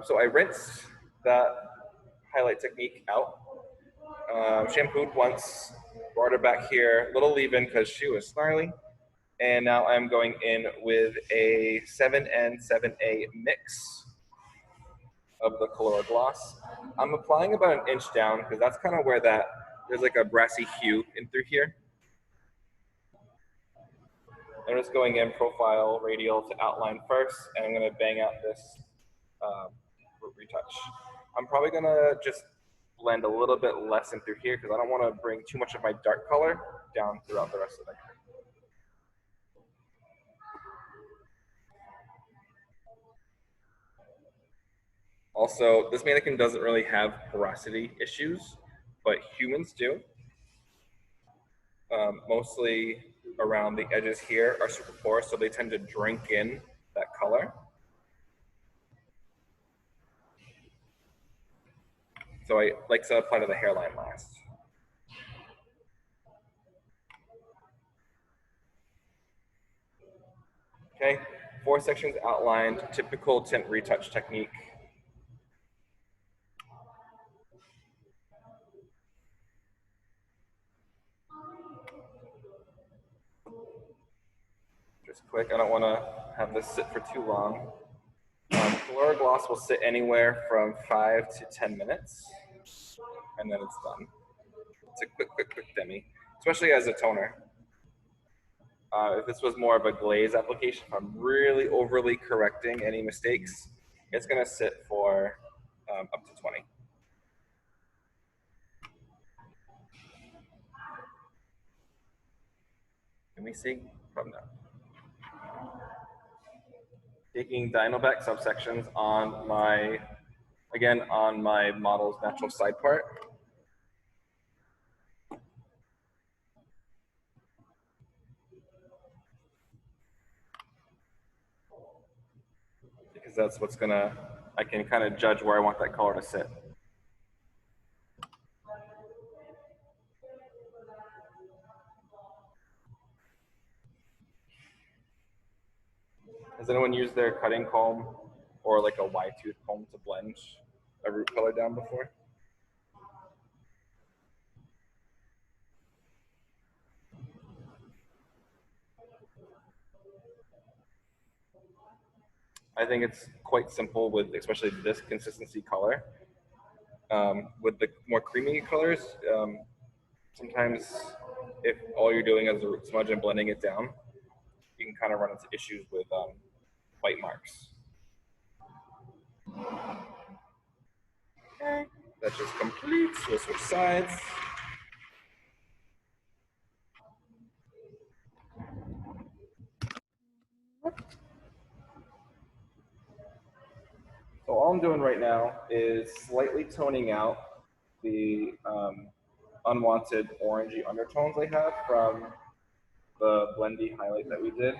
So I rinsed that highlight technique out, shampooed once, brought her back here, little leave-in because she was snarly, and now I'm going in with a 7N 7A mix of the Color Gloss. I'm applying about an inch down because that's kind of where there's like a brassy hue in through here. I'm just going in profile, radial to outline first, and I'm going to bang out this retouch. I'm probably going to just blend a little bit less in through here because I don't want to bring too much of my dark color down throughout the rest of the hair. Also, this mannequin doesn't really have porosity issues, but humans do. Mostly around the edges here are super porous, so they tend to drink in that color. So I like to apply to the hairline last. Okay, 4 sections outlined, typical tint retouch technique. Just quick, I don't want to have this sit for too long. Color Gloss will sit anywhere from 5 to 10 minutes, and then it's done. It's a quick demi, especially as a toner. If this was more of a glaze application, if I'm really overly correcting any mistakes, it's going to sit for up to 20. Can we see from now? Taking Dinovac subsections on my, again, on my model's natural side part. Because that's what's gonna, I can kind of judge where I want that color to sit. Has anyone used their cutting comb or like a Y-tooth comb to blend a root color down before? I think it's quite simple with especially this consistency color. With the more creamy colors, sometimes if all you're doing is a root smudge and blending it down, you can kind of run into issues with white marks. Okay, that just completes. We'll switch sides. So all I'm doing right now is slightly toning out the unwanted orangey undertones I have from the blendy highlight that we did.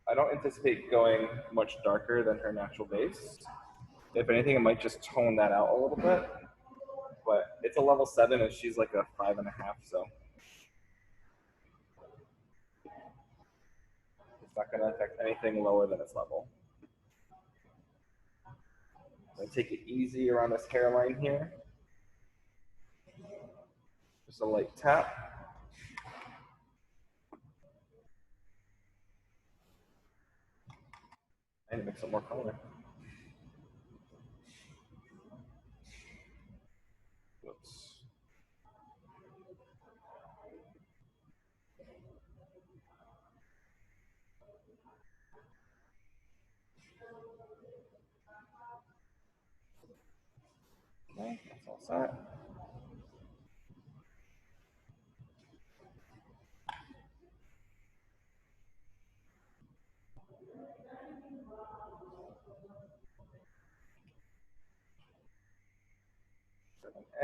I don't anticipate going much darker than her natural base. If anything, it might just tone that out a little bit. But it's a level 7 and she's like a 5.5, so it's not going to affect anything lower than its level. I'm going to take it easy around this hairline here. Just a light tap. I need to mix some more color. Whoops. Okay, that's all set.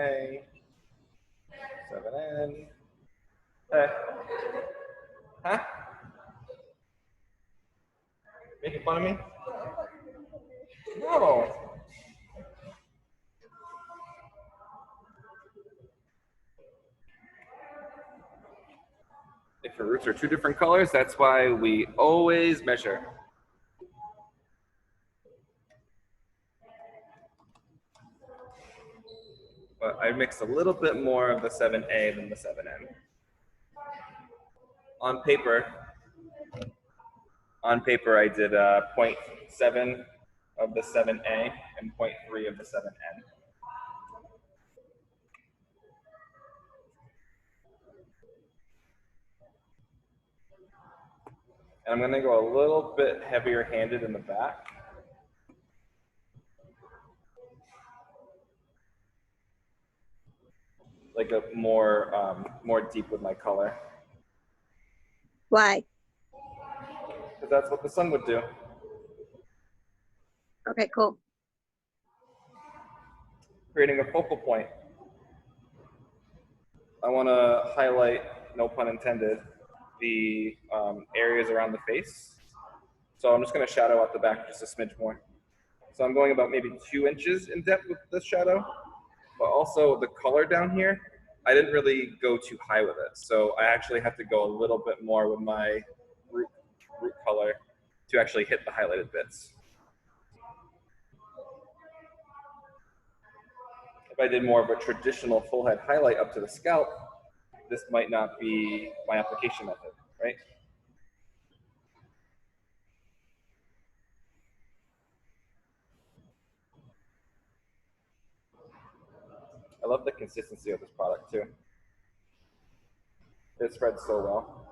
A, 7N. Huh? Making fun of me? No. If your roots are 2 different colors, that's why we always measure. but I mixed a little bit more of the 7A than the 7N. On paper, I did 0.7 of the 7A and 0.3 of the 7N. And I'm gonna go a little bit heavier handed in the back. Like a more deep with my color. Why? Because that's what the sun would do. Okay, cool. Creating a focal point. I want to highlight, no pun intended, the areas around the face. So I'm just going to shadow out the back just a smidge more. So I'm going about maybe 2 inches in depth with this shadow, but also the color down here, I didn't really go too high with it. So I actually have to go a little bit more with my root color to actually hit the highlighted bits. If I did more of a traditional full head highlight up to the scalp, this might not be my application method, right? I love the consistency of this product too. It spreads so well.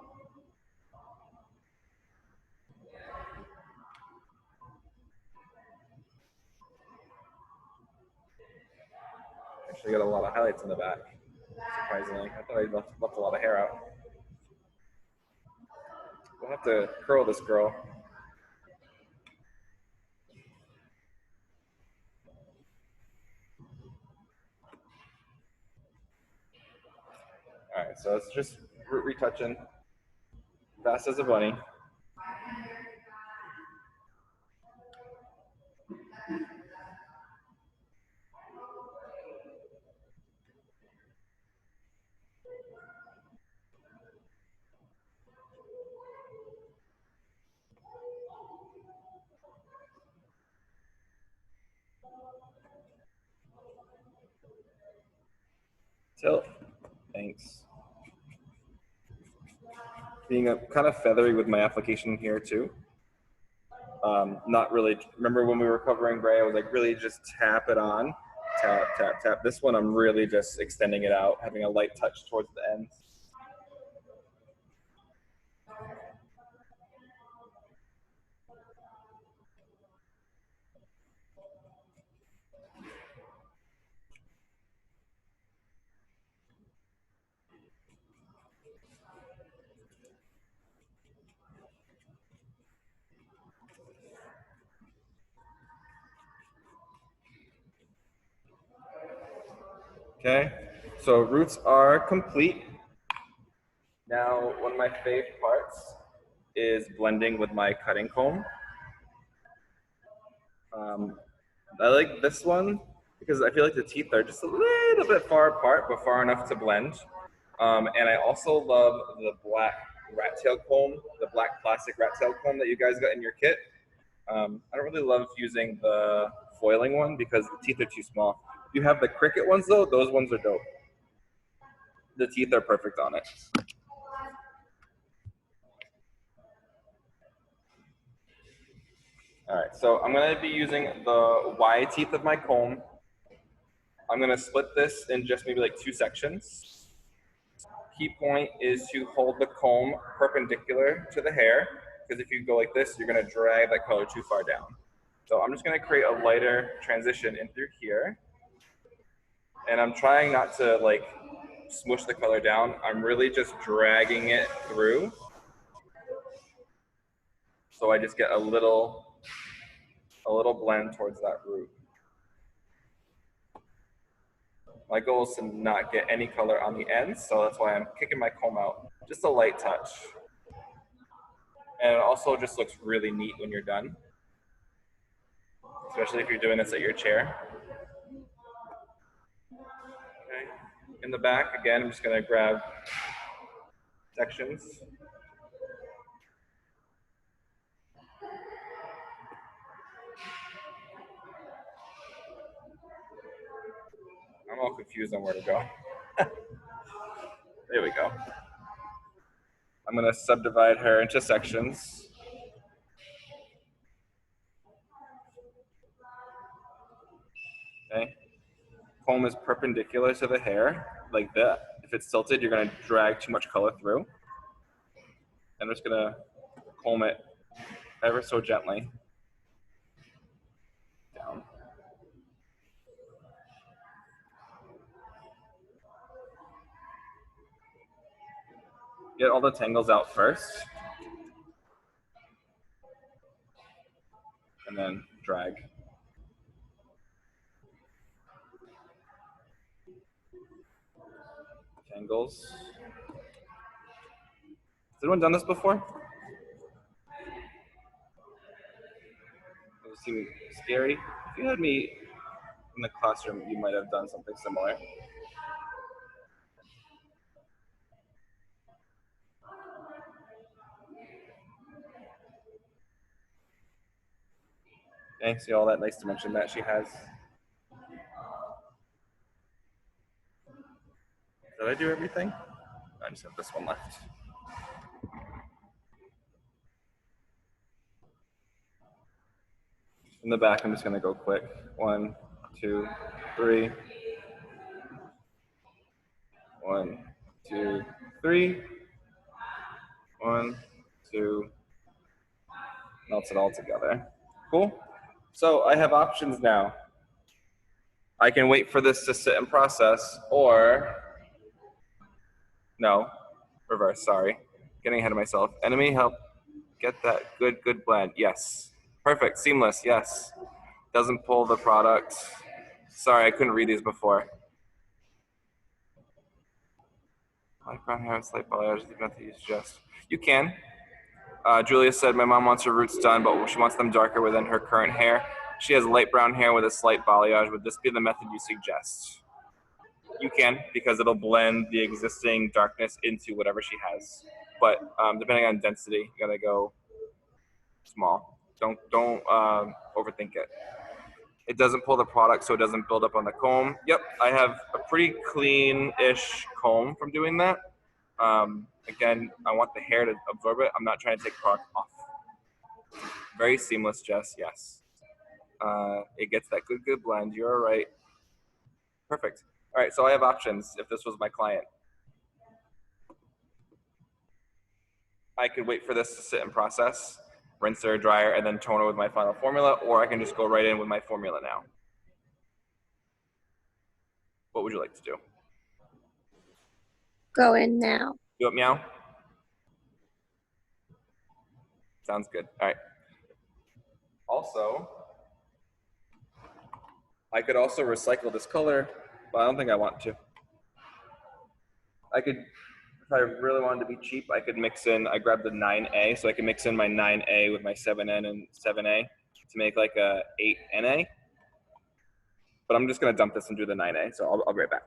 Actually got a lot of highlights in the back, surprisingly. I thought I left a lot of hair out. We'll have to curl this girl. All right, so it's just retouching, fast as a bunny. Tilt, thanks. Being kind of feathery with my application here too. Not really, remember when we were covering gray, I was like really just tap it on, tap, tap, tap. This one I'm really just extending it out, having a light touch towards the ends. Okay, so roots are complete. Now, one of my favorite parts is blending with my cutting comb. I like this one because I feel like the teeth are just a little bit far apart, but far enough to blend. And I also love the black rat tail comb, the black plastic rat tail comb that you guys got in your kit. I don't really love using the foiling one because the teeth are too small. If you have the cricket ones though, those ones are dope. The teeth are perfect on it. All right, so I'm gonna be using the Y teeth of my comb. I'm gonna split this in just maybe like 2 sections. Key point is to hold the comb perpendicular to the hair, because if you go like this, you're gonna drag that color too far down. So I'm just gonna create a lighter transition in through here. And I'm trying not to like smush the color down. I'm really just dragging it through. So I just get a little blend towards that root. My goal is to not get any color on the ends, so that's why I'm kicking my comb out. Just a light touch. And it also just looks really neat when you're done, especially if you're doing this at your chair. Okay. In the back, again, I'm just gonna grab sections. I'm all confused on where to go. There we go. I'm going to subdivide her into sections. Okay. Comb is perpendicular to the hair, like that. If it's tilted, you're going to drag too much color through. I'm just going to comb it ever so gently down. Get all the tangles out first, and then drag. Tangles. Has anyone done this before? Does it seem scary? If you had me in the classroom, you might have done something similar. Okay, see all that nice dimension that she has. Did I do everything? I just have this one left. In the back, I'm just gonna go quick. 1, 2, 3. 1, 2, 3. 1, 2. Melts it all together. Cool. So I have options now. I can wait for this to sit and process, or no, reverse, sorry. Getting ahead of myself. Enemy, help get that good blend. Yes. Perfect, seamless, yes. Doesn't pull the product. Sorry, I couldn't read these before. Light brown hair, slight balayage, you have to use just. You can. Julia said, my mom wants her roots done, but she wants them darker within her current hair. She has light brown hair with a slight balayage. Would this be the method you suggest? You can, because it'll blend the existing darkness into whatever she has. But depending on density, you gotta go small. Don't overthink it. It doesn't pull the product, so it doesn't build up on the comb. Yep, I have a pretty clean-ish comb from doing that. Again, I want the hair to absorb it. I'm not trying to take product off. Very seamless, Jess, yes. It gets that good blend. You're right. Perfect. All right, so I have options if this was my client. I could wait for this to sit and process, rinser, dryer, and then toner with my final formula, or I can just go right in with my formula now. What would you like to do? Go in now. Do it, meow? Sounds good. All right. Also, I could also recycle this color, but I don't think I want to. I could, if I really wanted to be cheap, I could mix in, I grabbed the 9A, so I can mix in my 9A with my 7N and 7A to make like a 8NA. But I'm just gonna dump this and do the 9A, so I'll be right back.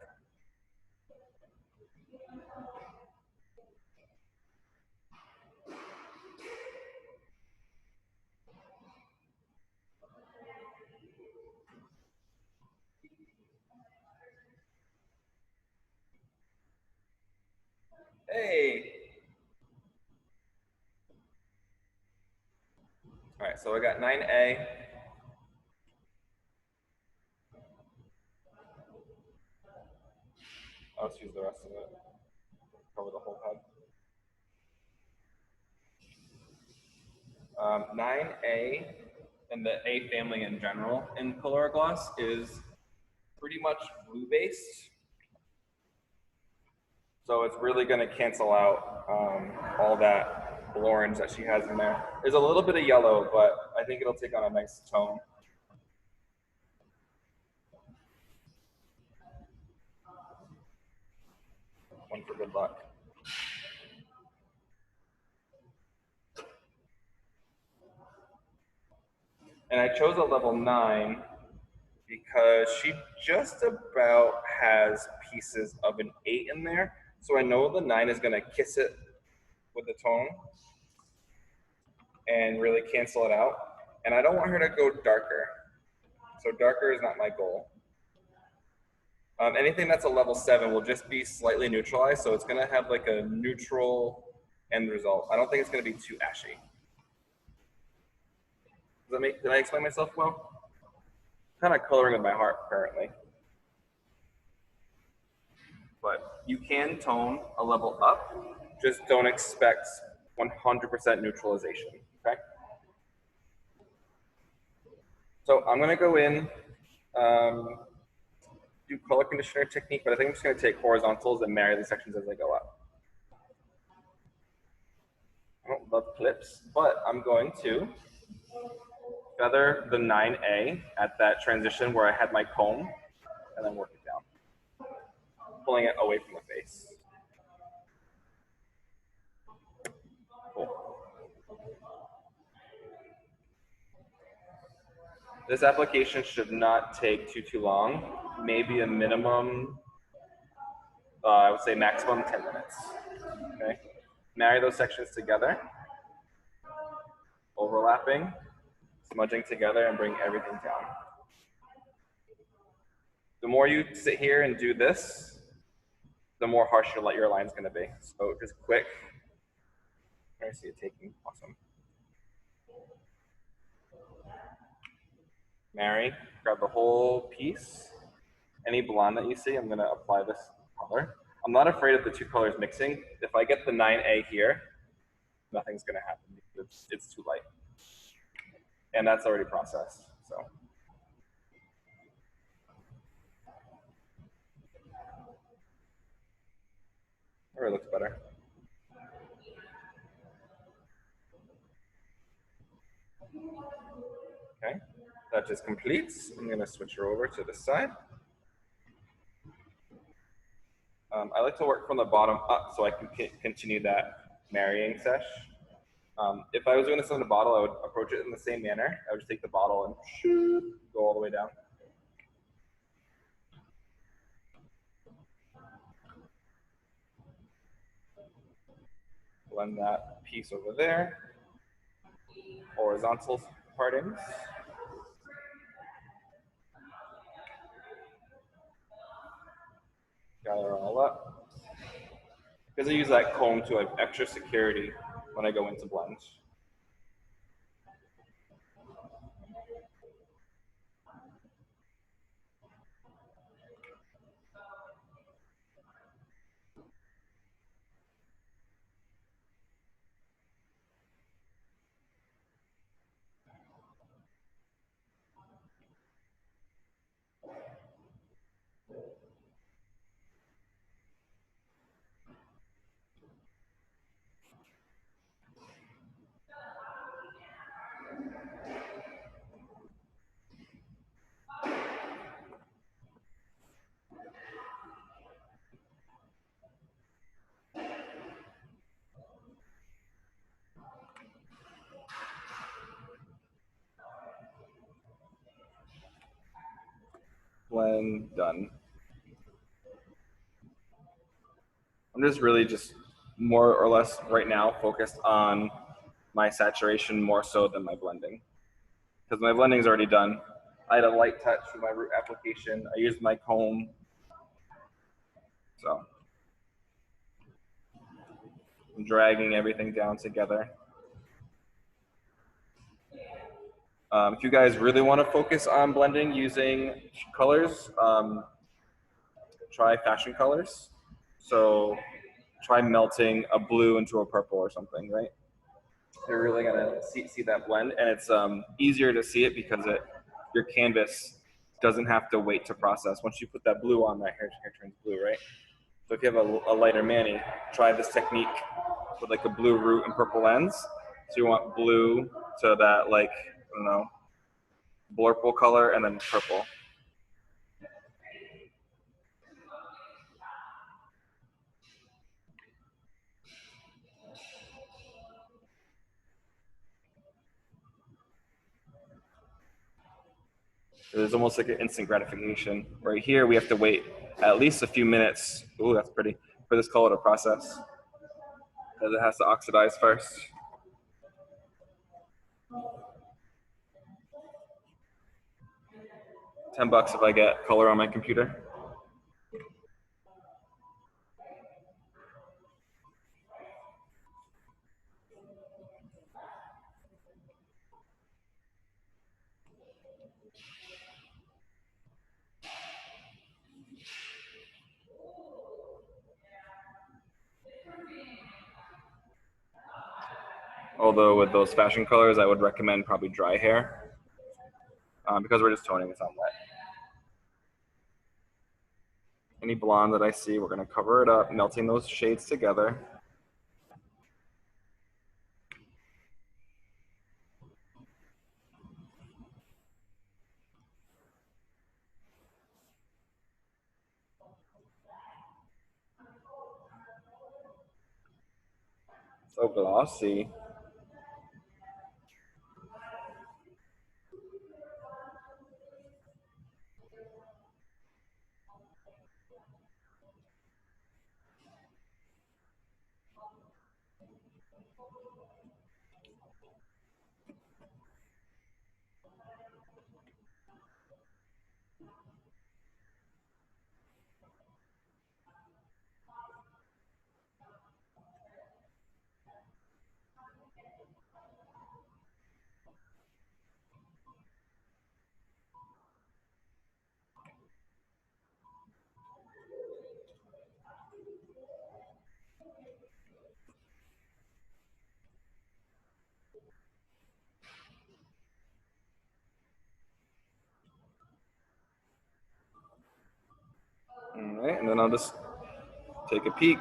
Hey. All right, so I got 9A. I'll just use the rest of it. Cover the whole head. 9A and the A family in general in Color Gloss is pretty much blue based. So it's really going to cancel out all that orange that she has in there. There's a little bit of yellow, but I think it'll take on a nice tone. One for good luck. And I chose a level 9 because she just about has pieces of an 8 in there. So I know the 9 is going to kiss it with the tone and really cancel it out. And I don't want her to go darker. So darker is not my goal. Anything that's a level 7 will just be slightly neutralized, so it's going to have like a neutral end result. I don't think it's going to be too ashy. Did I explain myself well? Kind of coloring with my heart currently. But you can tone a level up, just don't expect 100% neutralization, okay? So I'm gonna go in, do color conditioner technique, but I think I'm just gonna take horizontals and marry the sections as I go up. I don't love clips, but I'm going to feather the 9A at that transition where I had my comb, and then work it down, pulling it away from the face. Cool. This application should not take too long, maybe a minimum, I would say maximum 10 minutes, okay? Marry those sections together, overlapping, smudging together, and bring everything down. The more you sit here and do this, the more harsh your line's gonna be. So just quick, I see it taking, awesome. Marry, grab the whole piece. Any blonde that you see, I'm gonna apply this color. I'm not afraid of the two colors mixing. If I get the 9A here, nothing's gonna happen because it's too light. And that's already processed, so. Or it looks better. Okay, that just completes. I'm gonna switch her over to the side. I like to work from the bottom up so I can continue that marrying sesh. If I was doing this in a bottle, I would approach it in the same manner. I would just take the bottle and shoot, go all the way down. Blend that piece over there. Horizontal partings. Gather all up. Because I use that comb to have extra security when I go into blends. Blend, done. I'm just really more or less right now focused on my saturation more so than my blending. Because my blending is already done. I had a light touch with my root application. I used my comb. So I'm dragging everything down together. If you guys really want to focus on blending using colors, try fashion colors. So try melting a blue into a purple or something, right? You're really gonna see that blend, and it's easier to see it because your canvas doesn't have to wait to process. Once you put that blue on, that hair turns blue, right? So if you have a lighter mani, try this technique with like a blue root and purple ends. So you want blue to that, like, I don't know, blurple color, and then purple. There's almost like an instant gratification. Right here, we have to wait at least a few minutes. Ooh, that's pretty. For this color to process, because it has to oxidize first. $10 if I get color on my computer. Although with those fashion colors, I would recommend probably dry hair because we're just toning, it's not wet. Any blonde that I see, we're going to cover it up, melting those shades together. So glossy. All right, and then I'll just take a peek.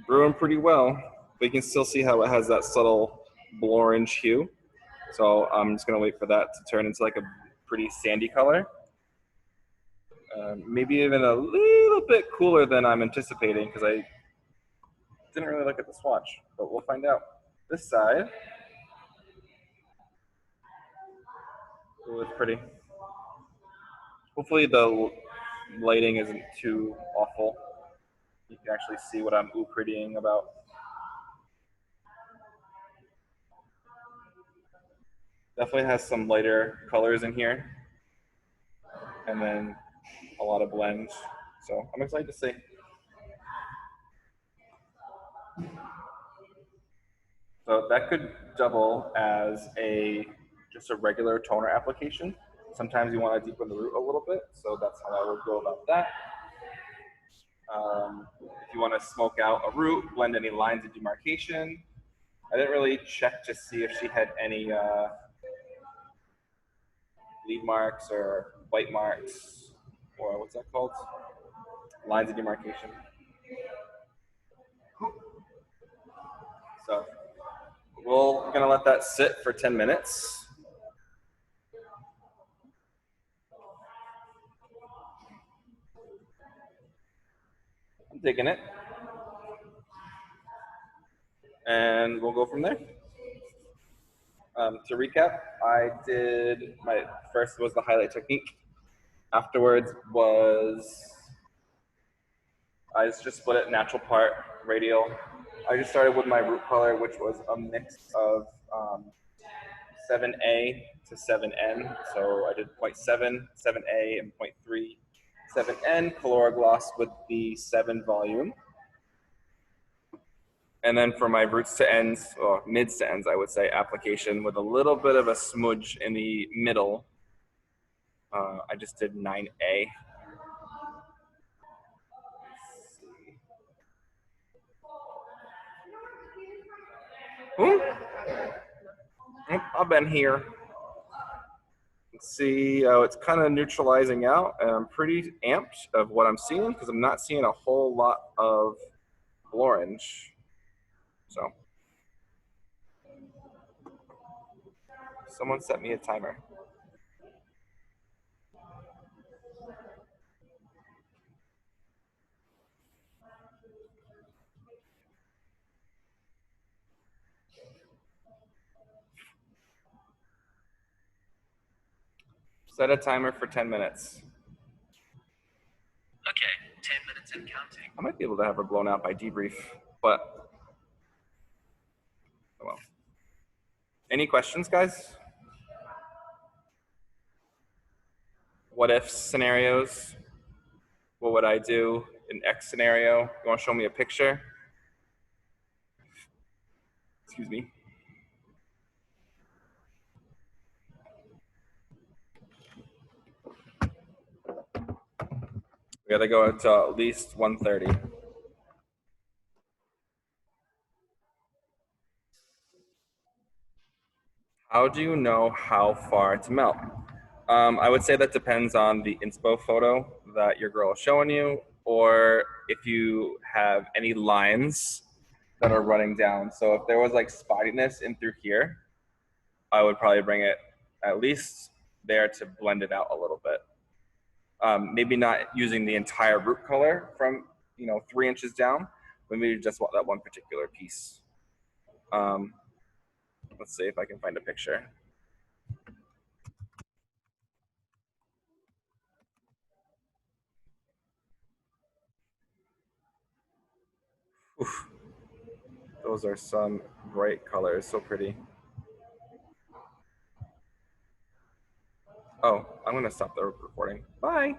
Brewing pretty well, but you can still see how it has that subtle orange hue. So I'm just gonna wait for that to turn into like a pretty sandy color. Maybe even a little bit cooler than I'm anticipating because I didn't really look at the swatch, but we'll find out. This side, ooh, it's pretty. Hopefully the lighting isn't too awful. You can actually see what I'm prettying about. Definitely has some lighter colors in here, and then a lot of blends. So I'm excited to see. So that could double as just a regular toner application. Sometimes you want to deepen the root a little bit, so that's how I would go about that. If you want to smoke out a root, blend any lines of demarcation. I didn't really check to see if she had any bleed marks or white marks, or what's that called? Lines of demarcation. So we're gonna let that sit for 10 minutes. I'm digging it. And we'll go from there. To recap, I did my first was the highlight technique. Afterwards I just split it natural part, radial. I just started with my root color, which was a mix of 7A to 7N. So I did 0.7, 7A, and 0.3, 7N color gloss with the 7 volume. And then for my roots to ends, or mids to ends, I would say, application with a little bit of a smudge in the middle. I just did 9A. I've been here. Let's see how it's kind of neutralizing out, and I'm pretty amped of what I'm seeing because I'm not seeing a whole lot of orange. So someone set me a timer. Set a timer for 10 minutes. Okay, 10 minutes and counting. I might be able to have her blown out by debrief, but oh well. Any questions, guys? What if scenarios? What would I do in X scenario? You want to show me a picture? Excuse me. We gotta go to at least 130. How do you know how far to melt? I would say that depends on the inspo photo that your girl is showing you, or if you have any lines that are running down. So if there was like spottiness in through here, I would probably bring it at least there to blend it out a little bit. Maybe not using the entire root color from 3 inches down, but maybe just that one particular piece. Let's see if I can find a picture. Oof. Those are some bright colors, so pretty. Oh, I'm gonna stop the recording. Bye.